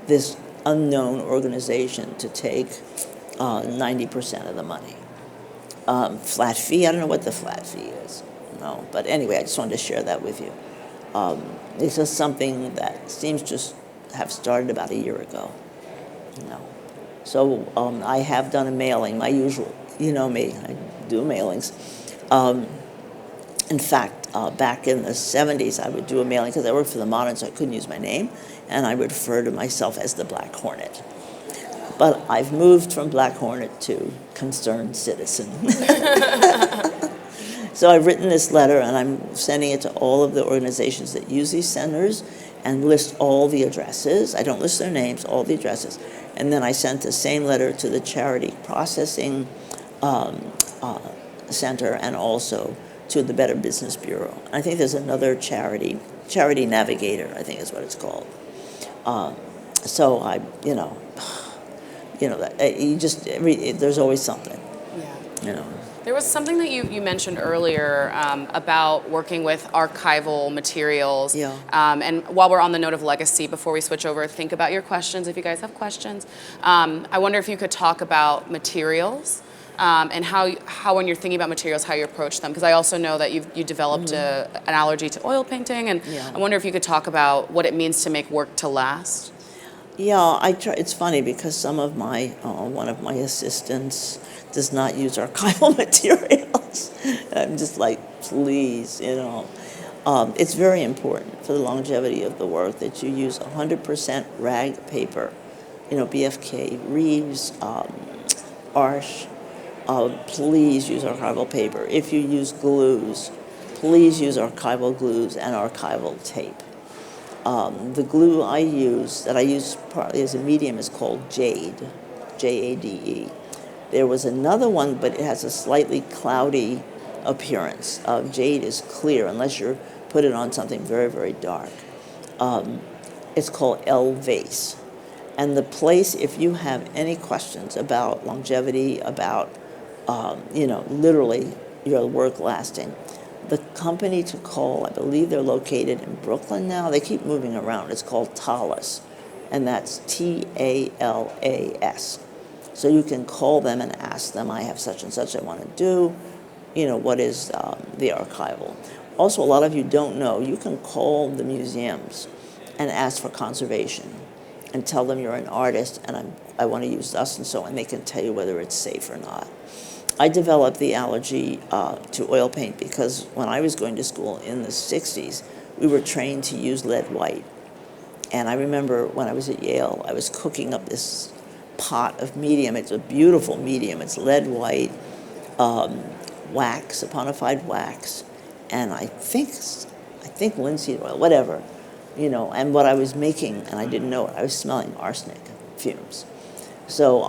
this unknown organization to take 90% of the money. Flat fee, I don't know what the flat fee is. No, but anyway, I just wanted to share that with you. It's just something that seems to have started about a year ago. So I have done a mailing, my usual, me, I do mailings. In fact, back in the 70s, I would do a mailing because I worked for the Modern, so I couldn't use my name, and I would refer to myself as the Black Hornet. But I've moved from Black Hornet to Concerned Citizen. So I've written this letter, and I'm sending it to all of the organizations that use these centers and list all the addresses. I don't list their names, all the addresses. And then I sent the same letter to the Charity Processing Center and also to the Better Business Bureau. I think there's another Charity Navigator, I think is what it's called. So I, there's always something. Yeah. There was something that you mentioned earlier about working with archival materials. Yeah. And while we're on the note of legacy, before we switch over, think about your questions if you guys have questions. I wonder if you could talk about materials and how when you're thinking about materials, how you approach them. Because I also know that you developed an allergy to oil painting, and I wonder if you could talk about what it means to make work to last. Yeah, it's funny because some of one of my assistants does not use archival materials. I'm just like, please, It's very important for the longevity of the work that you use 100% rag paper, BFK, Reeves, Arsh. Please use archival paper. If you use glues, please use archival glues and archival tape. The glue I use partly as a medium, is called Jade, Jade. There was another one, but it has a slightly cloudy appearance. Jade is clear unless you put it on something very, very dark. It's called El Vase. And the place, if you have any questions about longevity, about, literally your work lasting, the company to call, I believe they're located in Brooklyn now. They keep moving around. It's called Talas, and that's Talas. So you can call them and ask them, I have such and such I want to do. What is the archival? Also, a lot of you don't know, you can call the museums and ask for conservation and tell them you're an artist and I want to use thus and so, and they can tell you whether it's safe or not. I developed the allergy to oil paint because when I was going to school in the 60s, we were trained to use lead white. And I remember when I was at Yale, I was cooking up this pot of medium. It's a beautiful medium. It's lead white, wax, saponified wax, and I think linseed oil, whatever, and what I was making, and I didn't know it, I was smelling arsenic fumes. So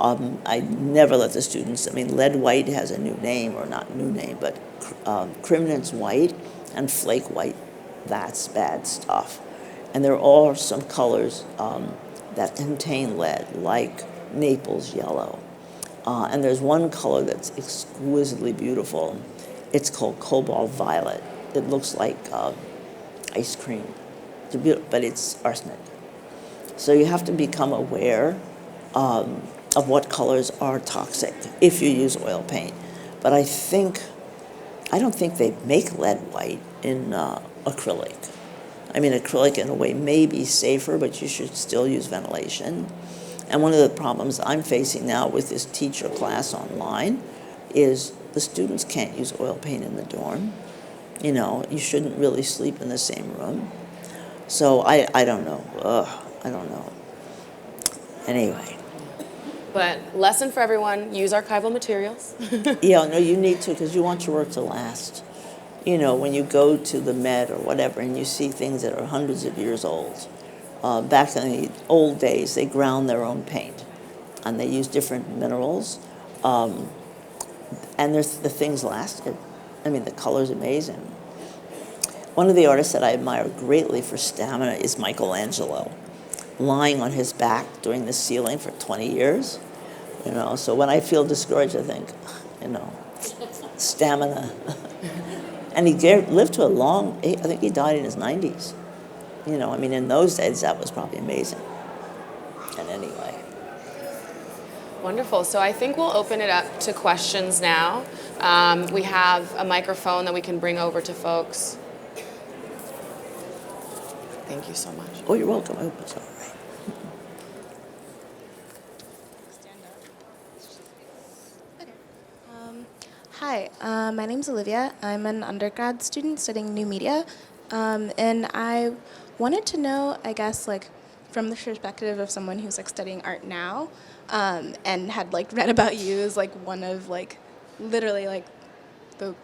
I never let the students, lead white has a new name, or not new name, but Crimnance white and flake white, that's bad stuff. And there are some colors that contain lead, like Naples yellow. And there's one color that's exquisitely beautiful. It's called cobalt violet. It looks like ice cream, but it's arsenic. So you have to become aware of what colors are toxic if you use oil paint. But I don't think they make lead white in acrylic. I mean, acrylic in a way may be safer, but you should still use ventilation. And one of the problems I'm facing now with this teacher class online is the students can't use oil paint in the dorm. You know, you shouldn't really sleep in the same room. So I don't know. I don't know. Anyway. But lesson for everyone, use archival materials. Yeah, no, you need to, because you want your work to last. You know, when you go to the Met or whatever and you see things that are hundreds of years old, back in the old days, they ground their own paint, and they used different minerals, and the things lasted. I mean, the color's amazing. One of the artists that I admire greatly for stamina is Michelangelo, lying on his back doing the ceiling for 20 years. You know, so when I feel discouraged, I think, you know, stamina. And he lived to I think he died in his 90s. You know, I mean, in those days, that was probably amazing. And anyway. Wonderful. So I think we'll open it up to questions now. We have a microphone that we can bring over to folks. Thank you so much. Oh, you're welcome. I hope it's all right. Hi, my name's Olivia. I'm an undergrad student studying new media, and I wanted to know, I guess, like, from the perspective of someone who's like studying art now, and had like read about you as like one of like literally like the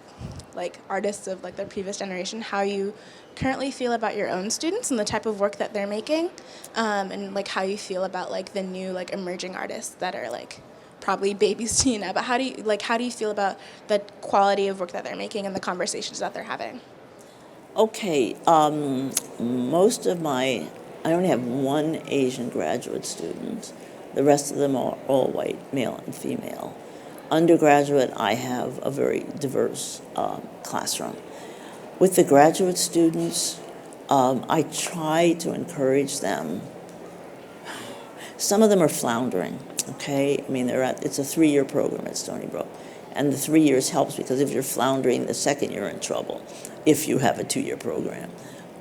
like artists of like the previous generation, how you currently feel about your own students and the type of work that they're making, and like how you feel about like the new like emerging artists that are like probably babies to you now, but how do you feel about the quality of work that they're making and the conversations that they're having? Okay, I only have one Asian graduate student. The rest of them are all white, male and female. Undergraduate, I have a very diverse classroom. With the graduate students, I try to encourage them. Some of them are floundering, okay? I mean, it's a 3-year program at Stony Brook. And the 3 years helps because if you're floundering the second, you're in trouble if you have a 2-year program.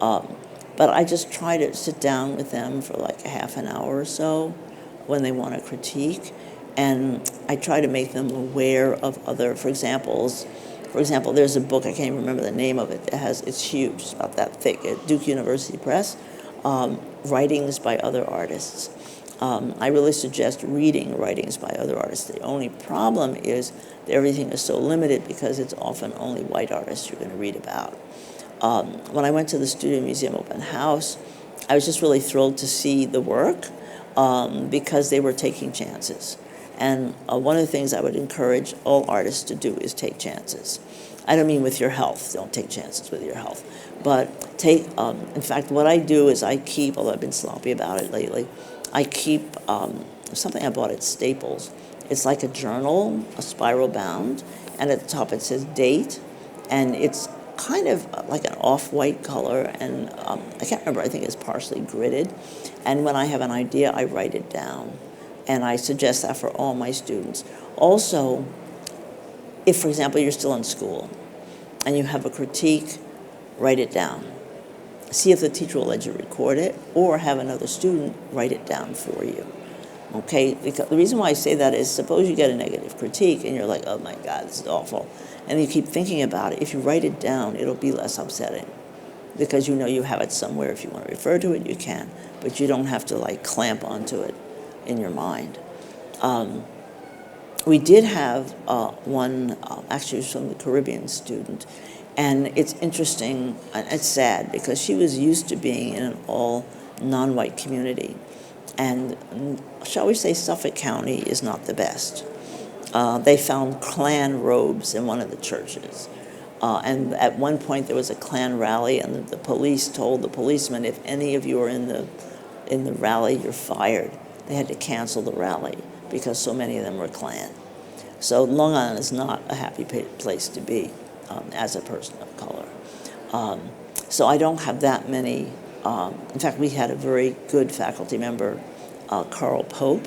But I just try to sit down with them for like a half an hour or so when they want to critique. And I try to make them aware of other, for example, there's a book, I can't even remember the name of it, it's huge, it's about that thick, at Duke University Press, writings by other artists. I really suggest reading writings by other artists. The only problem is that everything is so limited because it's often only white artists you're going to read about. When I went to the Studio Museum open house, I was just really thrilled to see the work because they were taking chances. And one of the things I would encourage all artists to do is take chances. I don't mean with your health, don't take chances with your health, but in fact, what I do is I keep, although I've been sloppy about it lately, I keep something I bought at Staples. It's like a journal, a spiral bound, and at the top it says date, and it's kind of like an off-white color, and I can't remember, I think it's partially gridded. And when I have an idea, I write it down. And I suggest that for all my students. Also, if, for example, you're still in school and you have a critique, write it down. See if the teacher will let you record it, or have another student write it down for you. Okay? Because the reason why I say that is, suppose you get a negative critique and you're like, oh my God, this is awful. And you keep thinking about it. If you write it down, it'll be less upsetting. Because you know you have it somewhere. If you want to refer to it, you can. But you don't have to like clamp onto it in your mind. We did have one, actually it was from the Caribbean student, and it's interesting, and it's sad, because she was used to being in an all non-white community. And shall we say Suffolk County is not the best. They found Klan robes in one of the churches. And at one point there was a Klan rally, and the police told the policemen, if any of you are in the in the rally, you're fired. They had to cancel the rally because so many of them were Klan. So Long Island is not a happy place to be as a person of color. So I don't have that many. In fact, we had a very good faculty member, Carl Pope,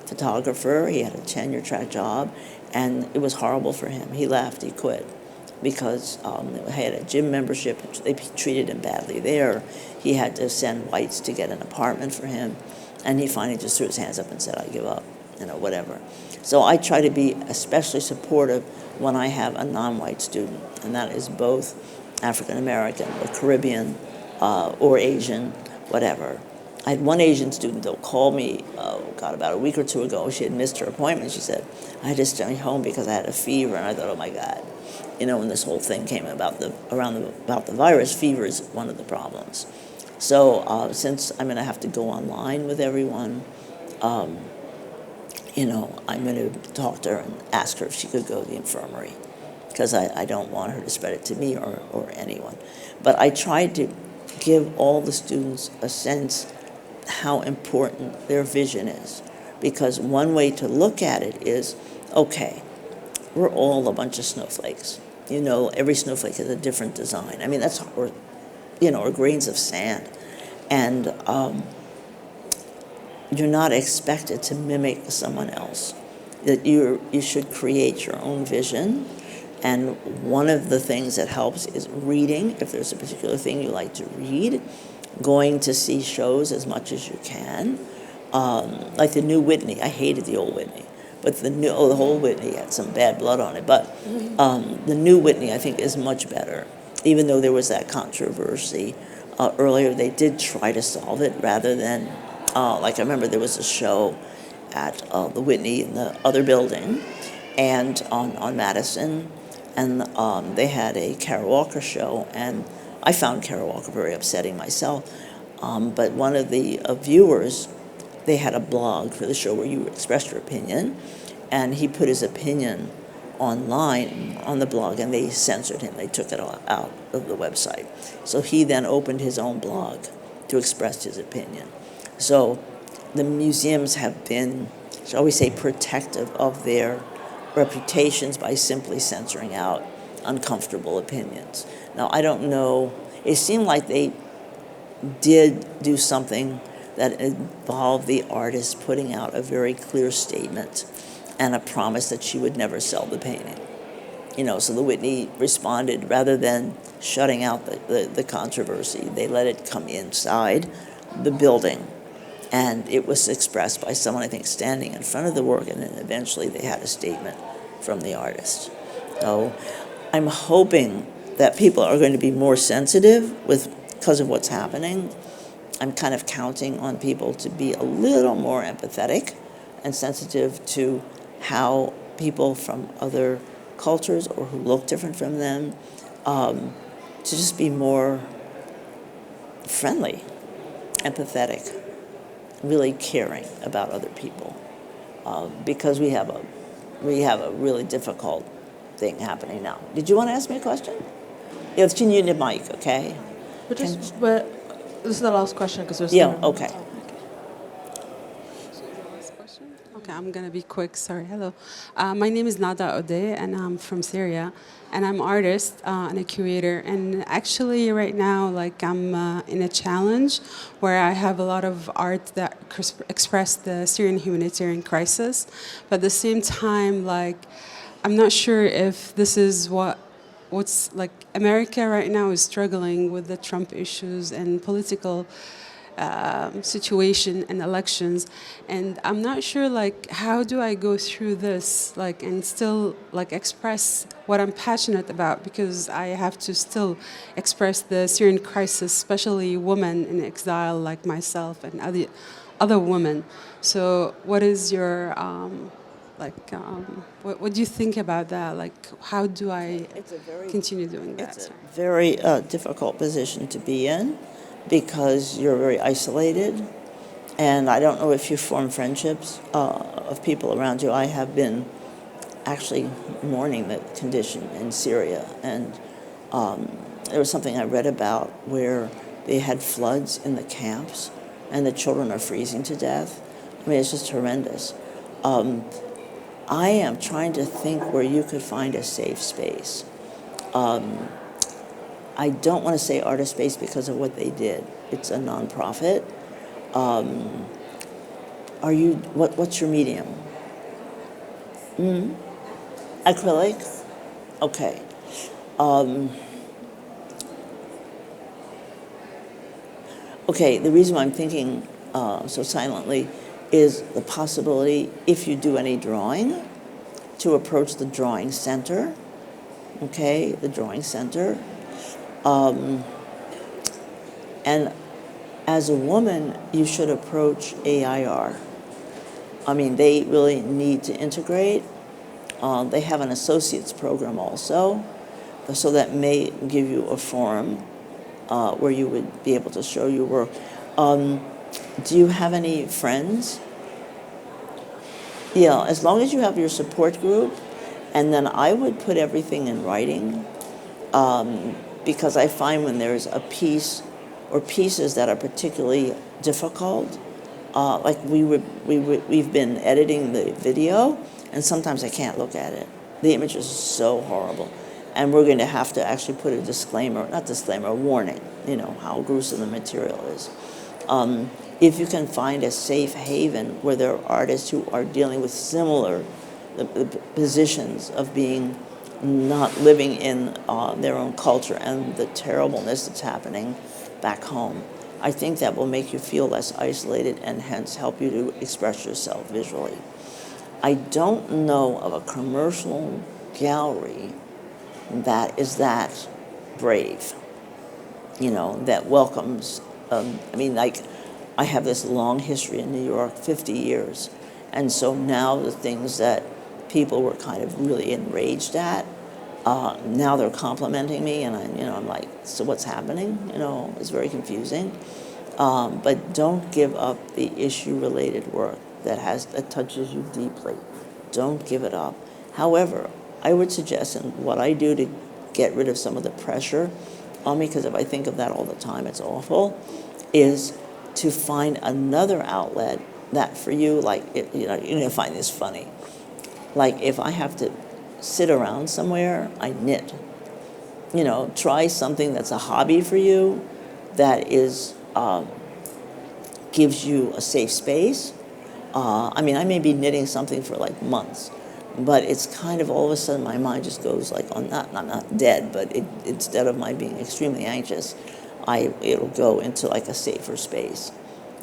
photographer. He had a tenure-track job, and it was horrible for him. He left, he quit, because he had a gym membership. They treated him badly there. He had to send whites to get an apartment for him, and he finally just threw his hands up and said, I give up, whatever. So I try to be especially supportive when I have a non-white student, and that is both African-American or Caribbean or Asian, whatever. I had one Asian student, though, call me, about a week or two ago. She had missed her appointment. She said, I had to stay home because I had a fever. And I thought, oh, my God. When this whole thing came about the virus, fever is one of the problems. So since I'm going to have to go online with everyone, I'm going to talk to her and ask her if she could go to the infirmary, because I don't want her to spread it to me or anyone. But I tried to give all the students a sense how important their vision is, because one way to look at it is, okay, we're all a bunch of snowflakes. Every snowflake has a different design. I mean, that's, or grains of sand. And you're not expected to mimic someone else. That you should create your own vision. And one of the things that helps is reading, if there's a particular thing you like to read, going to see shows as much as you can. Like the new Whitney. I hated the old Whitney. But the whole Whitney had some bad blood on it. But the new Whitney, I think, is much better. Even though there was that controversy earlier, they did try to solve it rather than, I remember there was a show at the Whitney in the other building and on Madison, and they had a Kara Walker show, and I found Kara Walker very upsetting myself. But one of the viewers, they had a blog for the show where you expressed your opinion, and he put his opinion online on the blog, and they censored him. They took it all out of the website. So he then opened his own blog to express his opinion. So the museums have been, shall we say, protective of their reputations by simply censoring out uncomfortable opinions. Now, I don't know, it seemed like they did do something that involved the artist putting out a very clear statement and a promise that she would never sell the painting. So the Whitney responded, rather than shutting out the controversy, they let it come inside the building. And it was expressed by someone, I think, standing in front of the work, and then eventually they had a statement from the artist. So I'm hoping that people are going to be more sensitive because of what's happening. I'm kind of counting on people to be a little more empathetic and sensitive to how people from other cultures or who look different from them, to just be more friendly, empathetic, really caring about other people, because we have a really difficult thing happening now. Did you want to ask me a question? Yeah, can you need a mic, okay? This is the last question because we're still. Yeah, okay. Okay, I'm going to be quick. Sorry. Hello. My name is Nada Ode, and I'm from Syria. And I'm an artist and a curator. And actually, right now, I'm in a challenge where I have a lot of art that express the Syrian humanitarian crisis. But at the same time, I'm not sure if this is what's America right now is struggling with the Trump issues and political situation and elections, and I'm not sure how do I go through this and still express what I'm passionate about, because I have to still express the Syrian crisis, especially women in exile like myself and other women. So what is your what do you think about that? How do I continue doing that? It's a very difficult position to be in, because you're very isolated, and I don't know if you form friendships of people around you. I have been actually mourning the condition in Syria, and there was something I read about where they had floods in the camps, and the children are freezing to death. I mean, it's just horrendous. I am trying to think where you could find a safe space. I don't want to say Artist Space because of what they did. It's a nonprofit. What's your medium? Acrylic? Okay. Okay, the reason why I'm thinking so silently is the possibility, if you do any drawing, to approach the drawing center. Okay, the drawing center. And as a woman, you should approach AIR. I mean, they really need to integrate. They have an associate's program also, so that may give you a forum where you would be able to show your work. Do you have any friends? Yeah, as long as you have your support group, and then I would put everything in writing, because I find when there's a piece or pieces that are particularly difficult, like we've been editing the video, and sometimes I can't look at it. The image is so horrible. And we're going to have to actually put a a warning, you know, how gruesome the material is. If you can find a safe haven where there are artists who are dealing with similar the positions of being not living in their own culture and the terribleness that's happening back home, I think that will make you feel less isolated and hence help you to express yourself visually. I don't know of a commercial gallery that is that brave, you know, that welcomes, I mean, like, I have this long history in New York, 50 years, and so now the things that people were kind of really enraged at, now they're complimenting me, and I'm like, so what's happening? You know, it's very confusing. But don't give up the issue-related work that touches you deeply. Don't give it up. However, I would suggest, and what I do to get rid of some of the pressure on me, because if I think of that all the time, it's awful, is to find another outlet that for you, like, you're going to find this funny. Like, if I have to sit around somewhere, I knit. You know, try something that's a hobby for you that is gives you a safe space. I mean, I may be knitting something for like months, but it's kind of all of a sudden my mind just goes like, I'm not dead, but instead of my being extremely anxious, it'll go into like a safer space.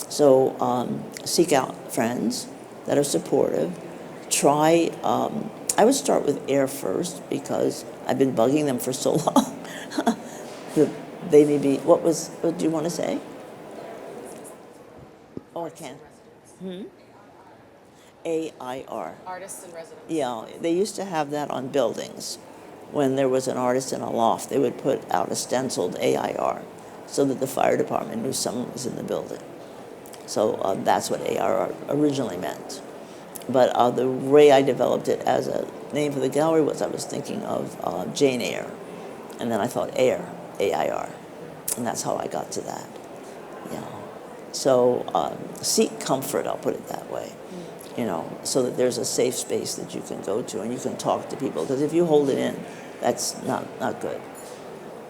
So seek out friends that are supportive. Try, I would start with air first because I've been bugging them for so long. They may be, what do you want to say? Oh, I can't. AIR. Artists in residence. Yeah, they used to have that on buildings. When there was an artist in a loft, they would put out a stenciled AIR so that the fire department knew someone was in the building. So that's what AIR originally meant. But the way I developed it as a name for the gallery was I was thinking of Jane Eyre. And then I thought Air, AIR. And that's how I got to that. Yeah. So seek comfort, I'll put it that way. You know, so that there's a safe space that you can go to and you can talk to people. Because if you hold it in, that's not good.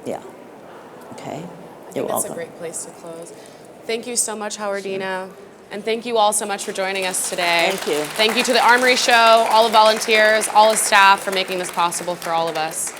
Yeah. Okay? I think that's a great place to close. Thank you so much, Howardena. And thank you all so much for joining us today. Thank you. Thank you to the Armory Show, all the volunteers, all the staff for making this possible for all of us.